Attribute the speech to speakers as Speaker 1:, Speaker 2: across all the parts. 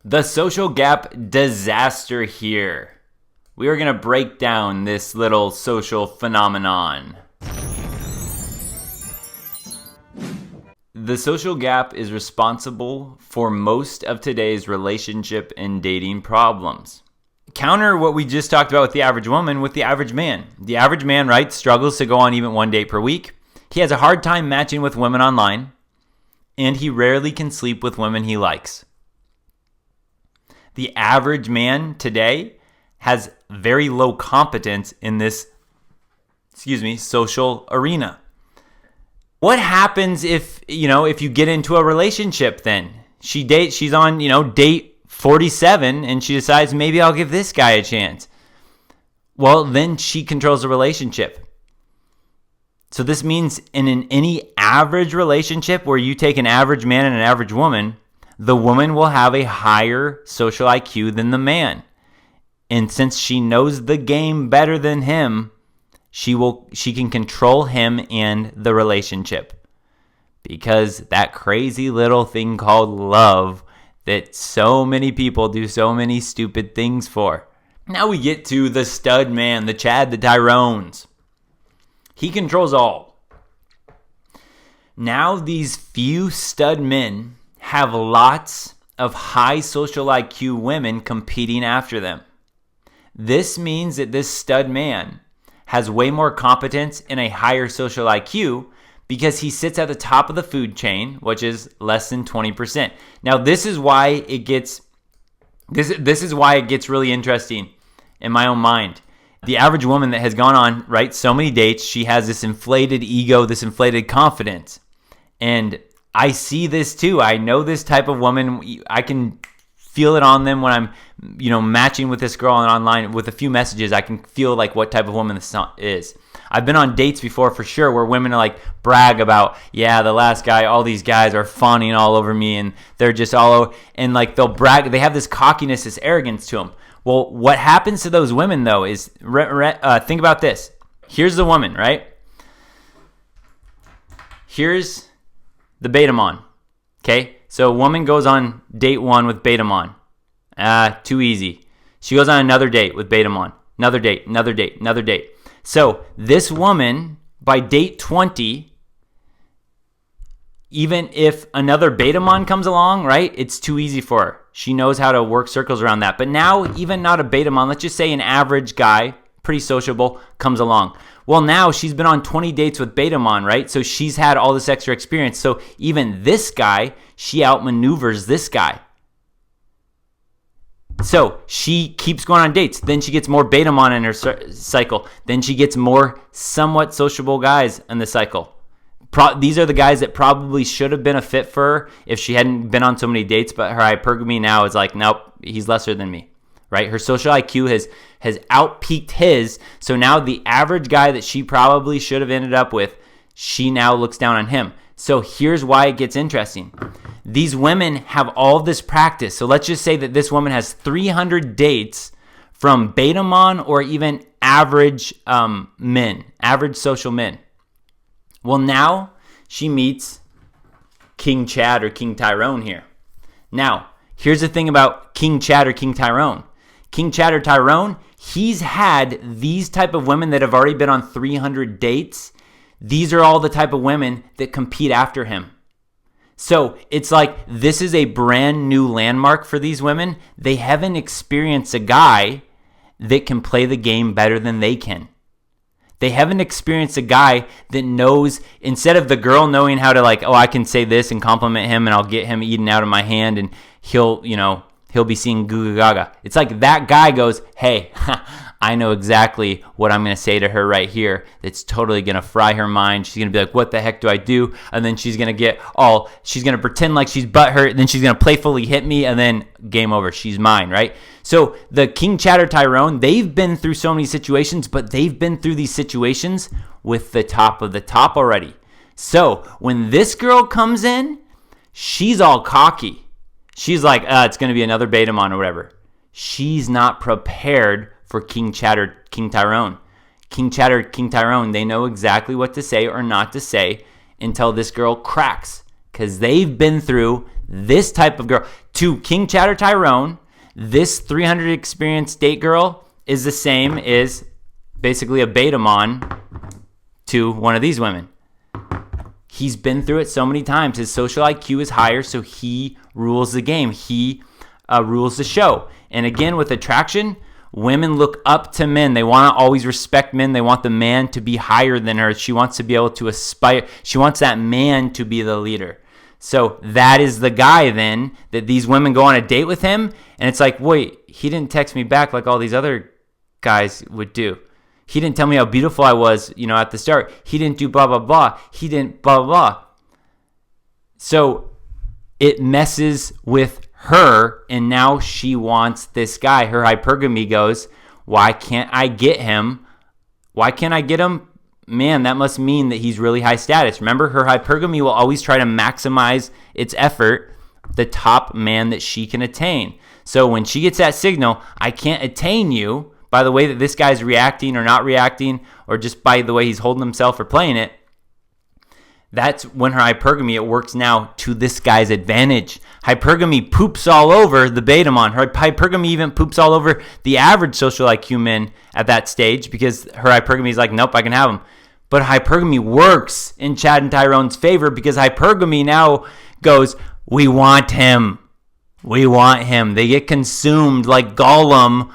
Speaker 1: The social gap disaster here. We are going to break down this little social phenomenon. The social gap is responsible for most of today's relationship and dating problems. Counter what we just talked about with the average woman with the average man. The average man, right, struggles to go on even one date per week. He has a hard time matching with women online, and he rarely can sleep with women he likes. The average man today has very low competence in this, social arena. What happens if you get into a relationship then? She's on, date 47 and she decides maybe I'll give this guy a chance. Well, then she controls the relationship. So this means in any average relationship where you take an average man and an average woman, the woman will have a higher social IQ than the man. And since she knows the game better than him, she can control him and the relationship. Because that crazy little thing called love that so many people do so many stupid things for. Now we get to the stud man, the Chad, the Tyrones. He controls all. Now these few stud men have lots of high social IQ women competing after them. This means that this stud man has way more competence and a higher social IQ because he sits at the top of the food chain, which is less than 20%. Now this is why it gets really interesting in my own mind. The average woman that has gone on, right, so many dates, she has this inflated ego, this inflated confidence. And I see this too. I know this type of woman. I can feel it on them when I'm, matching with this girl online with a few messages. I can feel like what type of woman this is. I've been on dates before for sure where women are like brag about, the last guy, all these guys are fawning all over me and they're just all over, and like they'll brag. They have this cockiness, this arrogance to them. Well, what happens to those women though is, think about this. Here's the woman, right? Here's the Betamon. Okay, so a woman goes on date 1 with Betamon. Too easy. She goes on another date with Betamon. Another date. So this woman, by date 20, even if another Betamon comes along, right, it's too easy for her. She knows how to work circles around that. But now, even not a Betamon, let's just say an average guy, pretty sociable, comes along. Well, now she's been on 20 dates with Betamon, right? So she's had all this extra experience. So even this guy, she outmaneuvers this guy. So she keeps going on dates. Then she gets more Betamon in her cycle. Then she gets more somewhat sociable guys in the cycle. These are the guys that probably should have been a fit for her if she hadn't been on so many dates, but her hypergamy now is like, nope, he's lesser than me, right? Her social IQ has outpeaked his, so now the average guy that she probably should have ended up with, she now looks down on him. So here's why it gets interesting. These women have all this practice. So let's just say that this woman has 300 dates from Betamon or even average men, average social men. Well, now she meets King Chad or King Tyrone here. Now, here's the thing about King Chad or King Tyrone. King Chad or Tyrone, he's had these type of women that have already been on 300 dates. These are all the type of women that compete after him. So it's like this is a brand new landmark for these women. They haven't experienced a guy that can play the game better than they can. They haven't experienced a guy that knows, instead of the girl knowing how to I can say this and compliment him and I'll get him eaten out of my hand and he'll be seeing goo gaga. It's like that guy goes, hey, I know exactly what I'm going to say to her right here. That's totally going to fry her mind. She's going to be like, what the heck do I do? And then she's going to she's going to pretend like she's butthurt. And then she's going to playfully hit me and then game over. She's mine, right? So the King Chatter Tyrone, they've been through so many situations, but they've been through these situations with the top of the top already. So when this girl comes in, she's all cocky. She's like, it's going to be another Betamon or whatever. She's not prepared for King Chatter, King Tyrone. King Chatter, King Tyrone, they know exactly what to say or not to say until this girl cracks. Because they've been through This type of girl. To King Chatter Tyrone, this 300 experienced date girl is the same as basically a beta-mon to one of these women. He's been through it so many times. His social IQ is higher, so he rules the game. He rules the show. And again, with attraction, women look up to men. They want to always respect men. They want the man to be higher than her. She wants to be able to aspire. She wants that man to be the leader. So that is the guy then that these women go on a date with him. And it's like, wait, he didn't text me back like all these other guys would do. He didn't tell me how beautiful I was, at the start. He didn't do blah, blah, blah. He didn't blah, blah, blah. So it messes with her, and now she wants this guy. Her hypergamy goes, why can't I get him? Why can't I get him? Man, that must mean that he's really high status. Remember, her hypergamy will always try to maximize its effort, the top man that she can attain. So when she gets that signal, I can't attain you, by the way that this guy's reacting or not reacting, or just by the way he's holding himself or playing it, that's when her hypergamy, it works now to this guy's advantage. Hypergamy poops all over the beta-mon. Her hypergamy even poops all over the average social IQ men at that stage, because her hypergamy is like, nope, I can have him. But hypergamy works in Chad and Tyrone's favor, because hypergamy now goes, we want him. We want him. They get consumed like Gollum.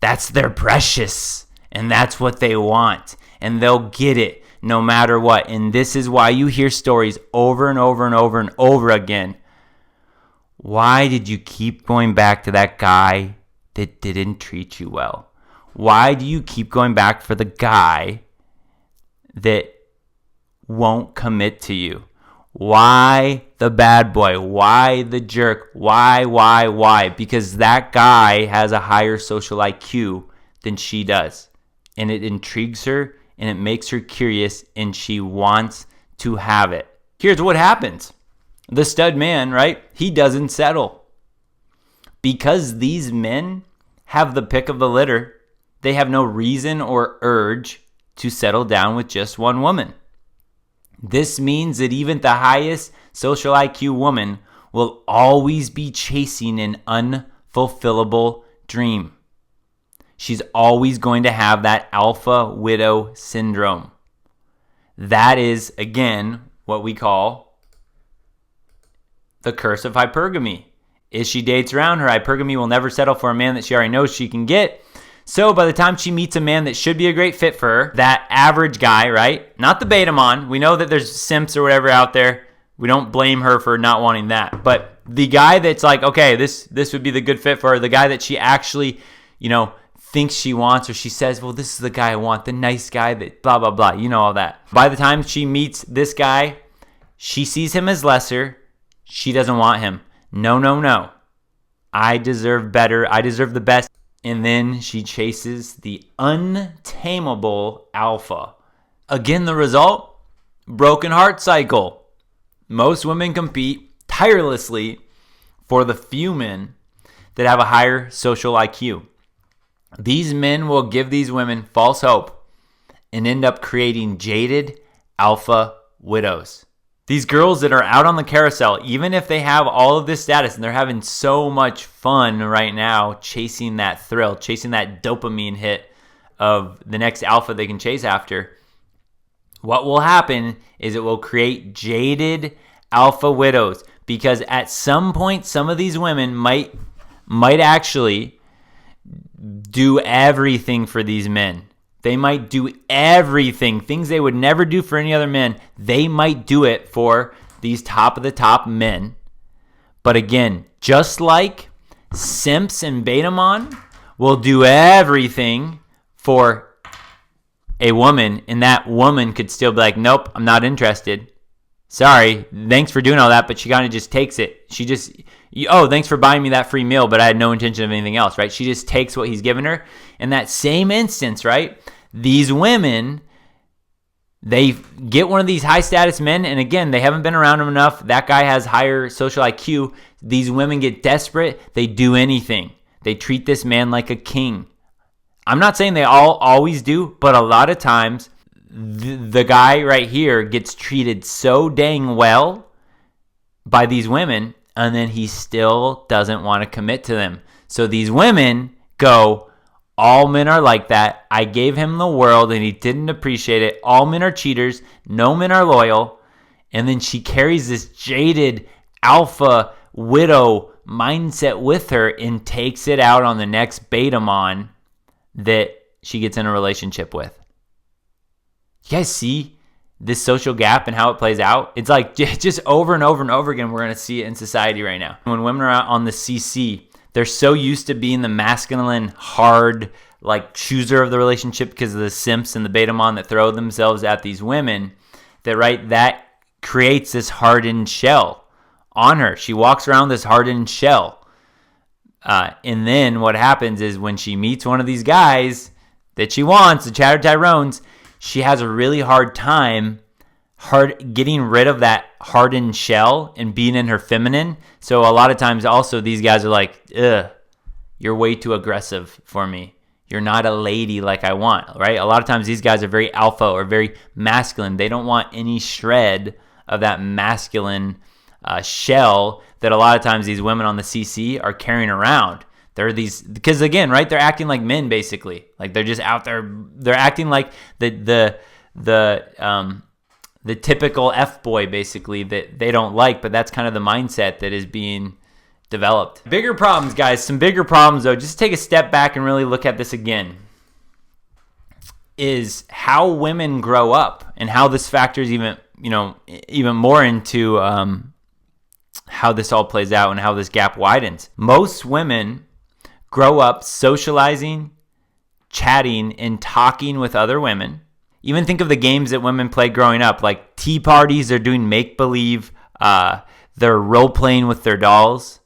Speaker 1: That's their precious, and that's what they want, and they'll get it no matter what. And this is why you hear stories over and over and over and over again. Why did you keep going back to that guy that didn't treat you well? Why do you keep going back for the guy that won't commit to you? Why the bad boy? Why the jerk? Why? Because that guy has a higher social IQ than she does. And it intrigues her, and it makes her curious, and she wants to have it. Here's what happens. The stud man, right? He doesn't settle. Because these men have the pick of the litter, they have no reason or urge to settle down with just one woman. This means that even the highest social IQ woman will always be chasing an unfulfillable dream. She's always going to have that alpha widow syndrome. That is, again, what we call the curse of hypergamy. As she dates around, her hypergamy will never settle for a man that she already knows she can get. So by the time she meets a man that should be a great fit for her, that average guy, right? Not the beta-mon. We know that there's simps or whatever out there. We don't blame her for not wanting that. But the guy that's like, okay, this would be the good fit for her, the guy that she actually, thinks she wants, or she says, well, this is the guy I want, the nice guy that blah, blah, blah. You know all that. By the time she meets this guy, she sees him as lesser. She doesn't want him. No. I deserve better. I deserve the best. And then she chases the untamable alpha. Again, the result? Broken heart cycle. Most women compete tirelessly for the few men that have a higher social IQ. These men will give these women false hope and end up creating jaded alpha widows. These girls that are out on the carousel, even if they have all of this status and they're having so much fun right now chasing that thrill, chasing that dopamine hit of the next alpha they can chase after, what will happen is it will create jaded alpha widows, because at some point some of these women might actually do everything for these men. They might do everything, things they would never do for any other men. They might do it for these top of the top men. But again, just like simps and beta-mon will do everything for a woman, and that woman could still be like, nope, I'm not interested. Sorry, thanks for doing all that, but she kind of just takes it. She just, thanks for buying me that free meal, but I had no intention of anything else, right? She just takes what he's given her. In that same instance, right, these women, they get one of these high status men, and again, they haven't been around him enough. That guy has higher social IQ. These women get desperate. They do anything. They treat this man like a king. I'm not saying they all always do, but a lot of times the guy right here gets treated so dang well by these women. and then he still doesn't want to commit to them. So these women go, all men are like that. I gave him the world and he didn't appreciate it. All men are cheaters. No men are loyal. And then she carries this jaded alpha widow mindset with her and takes it out on the next beta-mon that she gets in a relationship with. You guys see this social gap and how it plays out? It's like just over and over and over again, we're going to see it in society right now. When women are out on the CC, they're so used to being the masculine, hard, like chooser of the relationship because of the simps and the beta-mon that throw themselves at these women, that creates this hardened shell on her. She walks around this hardened shell. And then what happens is when she meets one of these guys that she wants, the Chatter Tyrones, she has a really hard time getting rid of that hardened shell and being in her feminine. So a lot of times also these guys are like, ugh, you're way too aggressive for me. You're not a lady like I want, right? A lot of times these guys are very alpha or very masculine. They don't want any shred of that masculine shell that a lot of times these women on the CC are carrying around. They're these, because again, right, they're acting like men basically. Like they're just out there, they're acting like the typical F-boy basically that they don't like, but that's kind of the mindset that is being developed. Bigger problems, guys, some bigger problems though. Just take a step back and really look at this again. Is how women grow up and how this factors even more into how this all plays out and how this gap widens. Most women grow up socializing, chatting, and talking with other women. Even think of the games that women played growing up, like tea parties. They're doing make-believe. They're role-playing with their dolls.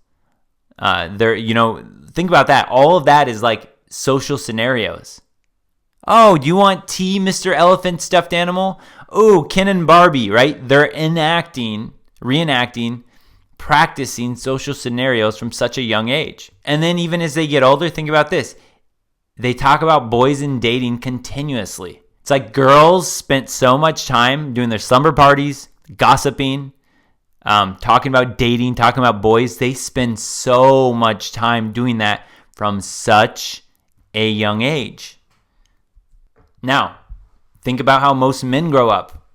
Speaker 1: Think about that. All of that is like social scenarios. Oh, do you want tea, Mr. Elephant Stuffed Animal? Oh, Ken and Barbie, right? They're reenacting, practicing social scenarios from such a young age. And then even as they get older, think about this. They talk about boys and dating continuously. It's like girls spent so much time doing their slumber parties, gossiping, talking about dating, talking about boys. They spend so much time doing that from such a young age. Now, think about how most men grow up.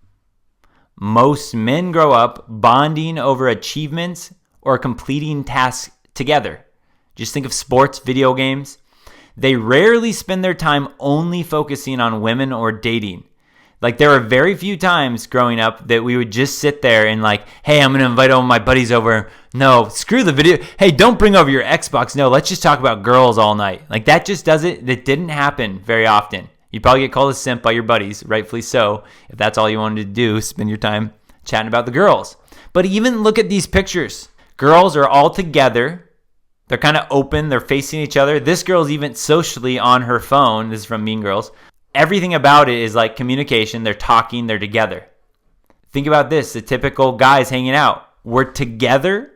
Speaker 1: Most men grow up bonding over achievements or completing tasks together. Just think of sports, video games. They rarely spend their time only focusing on women or dating. Like there were very few times growing up that we would just sit there and like, hey, I'm going to invite all my buddies over. No, screw the video. Hey, don't bring over your Xbox. No, let's just talk about girls all night. Like that didn't happen very often. You'd probably get called a simp by your buddies, rightfully so, if that's all you wanted to do, spend your time chatting about the girls. But even look at these pictures. Girls are all together. They're kind of open. They're facing each other. This girl's even socially on her phone. This is from Mean Girls. Everything about it is like communication. They're talking. They're together. Think about this. The typical guys hanging out. We're together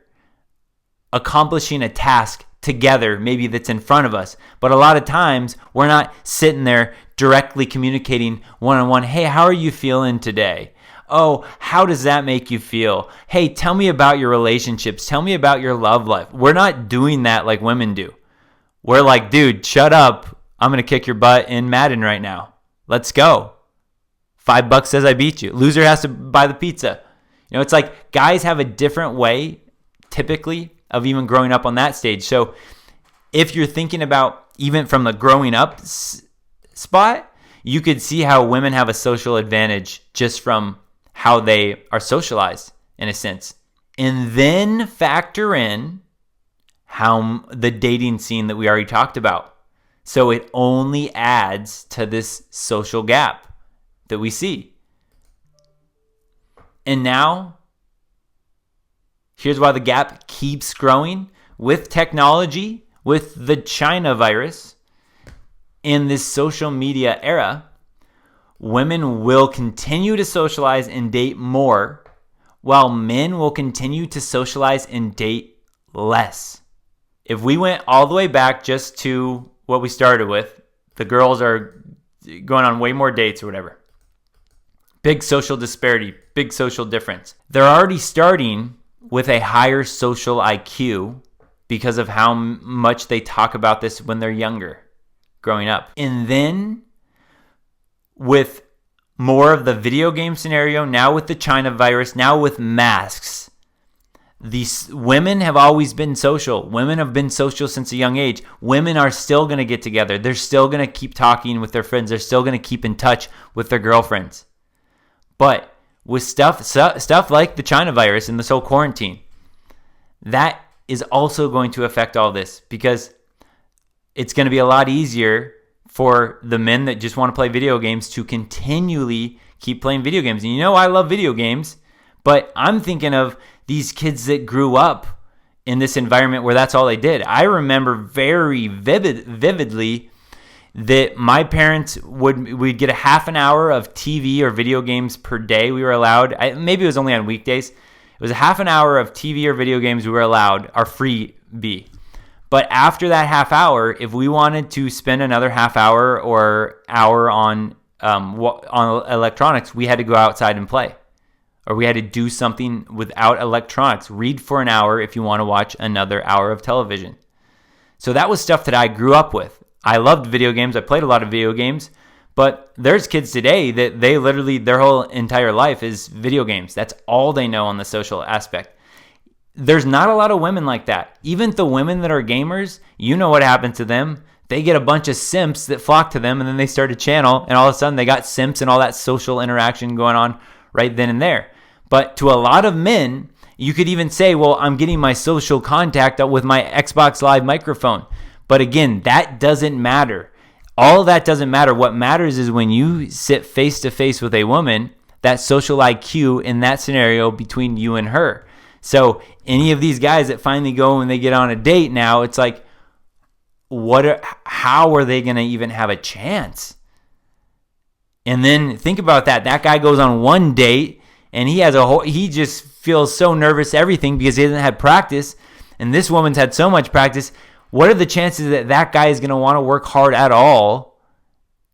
Speaker 1: accomplishing a task together, maybe that's in front of us. But a lot of times, we're not sitting there directly communicating one-on-one. Hey, how are you feeling today? Oh, how does that make you feel? Hey, tell me about your relationships. Tell me about your love life. We're not doing that like women do. We're like, dude, shut up. I'm going to kick your butt in Madden right now. Let's go. $5 says I beat you. Loser has to buy the pizza. It's like guys have a different way, typically, of even growing up on that stage. So if you're thinking about even from the growing up spot, you could see how women have a social advantage just from how they are socialized in a sense. And then factor in how the dating scene that we already talked about. So it only adds to this social gap that we see. And now, here's why the gap keeps growing with technology, with the China virus, in this social media era. Women will continue to socialize and date more, while men will continue to socialize and date less. If we went all the way back just to what we started with, the girls are going on way more dates or whatever. Big social disparity, big social difference. They're already starting with a higher social IQ because of how much they talk about this when they're younger, growing up. And then with more of the video game scenario, now with the China virus, now with masks, these women have always been social. Women have been social since a young age. Women are still going to get together. They're still going to keep talking with their friends. They're still going to keep in touch with their girlfriends. But with stuff like the China virus and this whole quarantine, that is also going to affect all this, because it's going to be a lot easier for the men that just want to play video games to continually keep playing video games. And I love video games, but I'm thinking of these kids that grew up in this environment where that's all they did. I remember very vividly that my parents we'd get a half an hour of TV or video games per day. We were allowed, maybe it was only on weekdays. It was a half an hour of TV or video games we were allowed, our freebie. But after that half hour, if we wanted to spend another half hour or hour on electronics, we had to go outside and play. Or we had to do something without electronics. Read for an hour if you want to watch another hour of television. So that was stuff that I grew up with. I loved video games. I played a lot of video games. But there's kids today that they literally, their whole entire life is video games. That's all they know on the social aspect. There's not a lot of women like that. Even the women that are gamers, you know what happened to them. They get a bunch of simps that flock to them, and then they start a channel, and all of a sudden they got simps and all that social interaction going on right then and there. But to a lot of men, you could even say, well, I'm getting my social contact with my Xbox Live microphone. But again, that doesn't matter. All that doesn't matter. What matters is when you sit face to face with a woman, that social IQ in that scenario between you and her. So any of these guys that finally go and they get on a date now, it's like, how are they going to even have a chance? And then think about that. That guy goes on one date and he just feels so nervous, everything, because he hasn't had practice. And this woman's had so much practice. What are the chances that that guy is going to want to work hard at all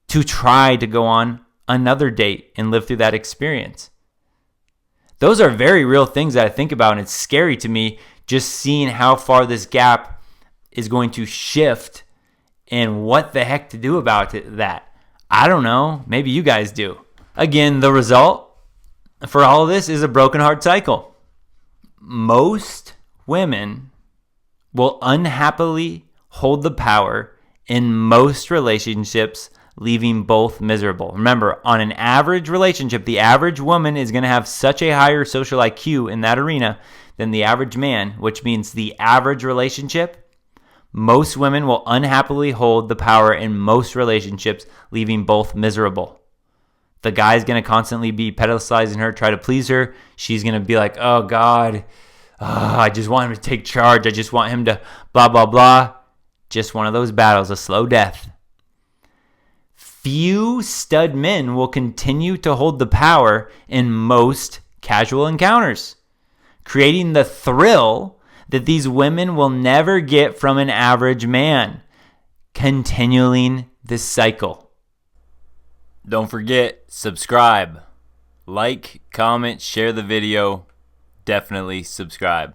Speaker 1: to try to go on another date and live through that experience? Those are very real things that I think about, and it's scary to me just seeing how far this gap is going to shift and what the heck to do about that. I don't know. Maybe you guys do. Again, the result for all of this is a broken heart cycle. Most women will unhappily hold the power in most relationships, leaving both miserable. Remember, on an average relationship, the average woman is going to have such a higher social IQ in that arena than the average man, which means the average relationship, most women will unhappily hold the power in most relationships, leaving both miserable. The guy's going to constantly be pedestalizing her, try to please her. She's going to be like, oh God, I just want him to take charge. I just want him to blah, blah, blah. Just one of those battles, a slow death. Few stud men will continue to hold the power in most casual encounters, creating the thrill that these women will never get from an average man, continuing this cycle. Don't forget, subscribe. Like, comment, share the video. Definitely subscribe.